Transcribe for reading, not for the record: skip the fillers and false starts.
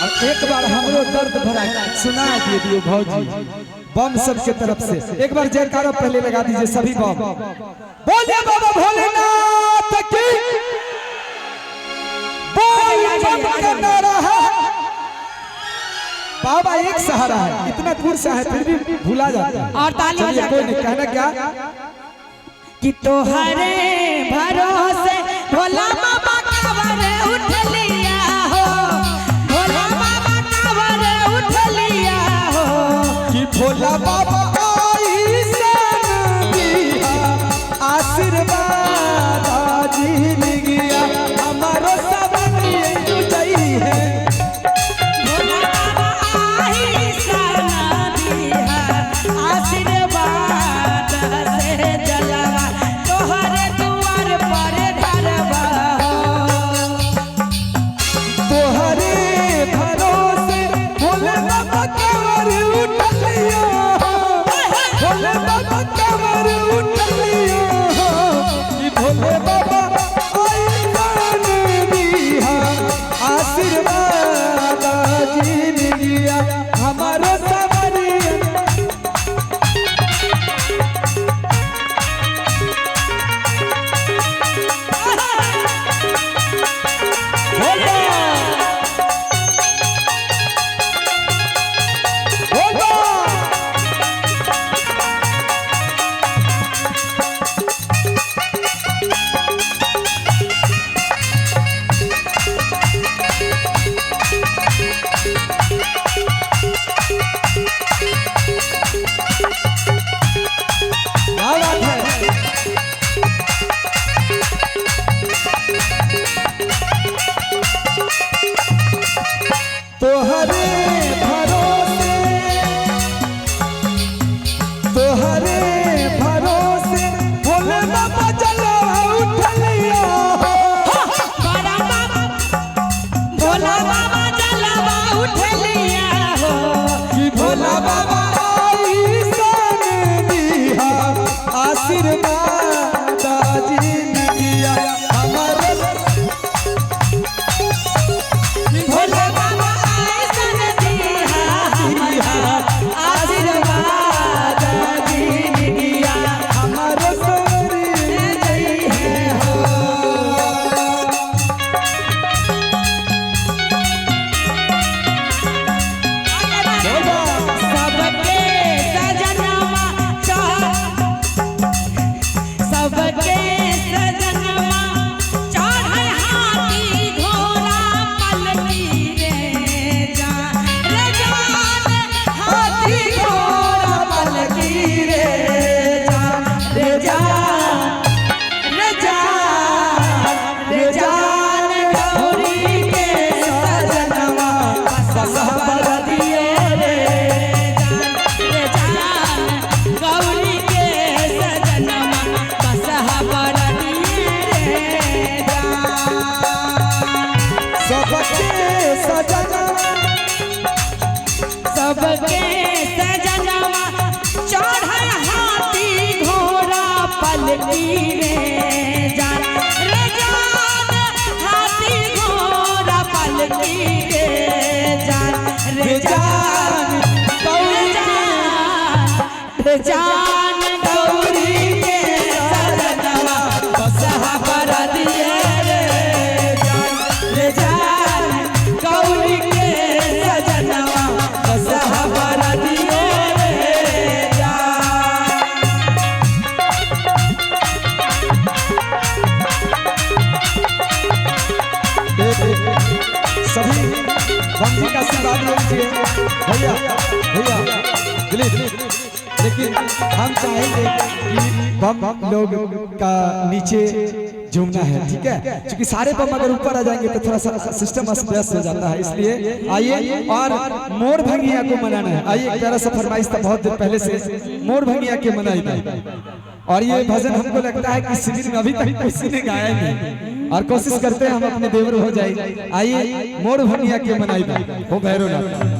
एक बार हमरो दर्द भरा सुना दियो भौजी बम सब के तरफ से एक बार जयकारा पहले लगा दीजिए सभी बम। बोलिए बाबा भोलेनाथ की बोल बम का नारा है। बाबा एक सहारा है, इतना दूर से है फिर भी भूला जाता है। और ताली बजा कोई नहीं कहना क्या कि तोहरे भरोसे भोला बाबा कांवर उठ लिया हो, भोला बाबा कांवर उठ लिया हो कि भोला बाबा आशीर्वाद जी गया हमारो सब तुझई है। भोला बाबा आई सना दिया आशीर्वाद से जलवा तोहरे दुआर पर धरवा तोहरे भरोसे भोले बाबा कांवर उठ लिया, भोले बाबा कांवर उठ लिया कि भोले बाबा आशीर्वाद जीन दिया हमारो सवरिया। तोहरे भरोसे तोहरे भरोसे भोले बाबा जलवा उठ लिया, भोला बाबा जलवा उठ लिया हो कि भोला बाबा आई सन दिया आशीर्वाद जीन दिया हमारे। भोला बाबा आई सन दिया आशीर्वाद दीन दिया हमारो सवरिया जय है हो। सबके सजनवा सबके सजनवा चढ़ै हाथी घोड़ा पलकी रे जान रे जान हाथी घोड़ा पलकी रे जान रे जान रे जान रे जान गौरी के सजनवा ससबर दिए रे जान रे जान गौरी के सजनवा ससबर दिए रे जान। सबके सजना सबके सजनवा चढ़ै हाथी घोड़ा पलकी रे जान रे जान हाथी घोड़ा पलकी रे जान रे जान रे जान गौरी के सजनवा ससबर दिए रे जान रे जान गौरी के सजनवा ससबर दिए रे जान। सभी बंदी का आशीर्वाद लीजिए भैया भैया दिलीप। लेकिन हम चाहेंगे कि बम लोग का नीचे झूमना है, ठीक है, क्योंकि सारे बम अगर ऊपर आ जाएंगे तो थोड़ा सा सिस्टम अस्त हो जाता है। इसलिए आइए और मोर भंगिया को मनाना है। आइए एक प्यारा सा फरमाइश था बहुत देर पहले से, मोर भंगिया के मनाई गई और ये भजन हमको लगता है कि शिविर में अभी तक किसी ने गाया नहीं और कोशिश करते हैं हम अपने देवर हो जाए। आइए मोर भंगिया के मनाई गई हो भैरवनाथ।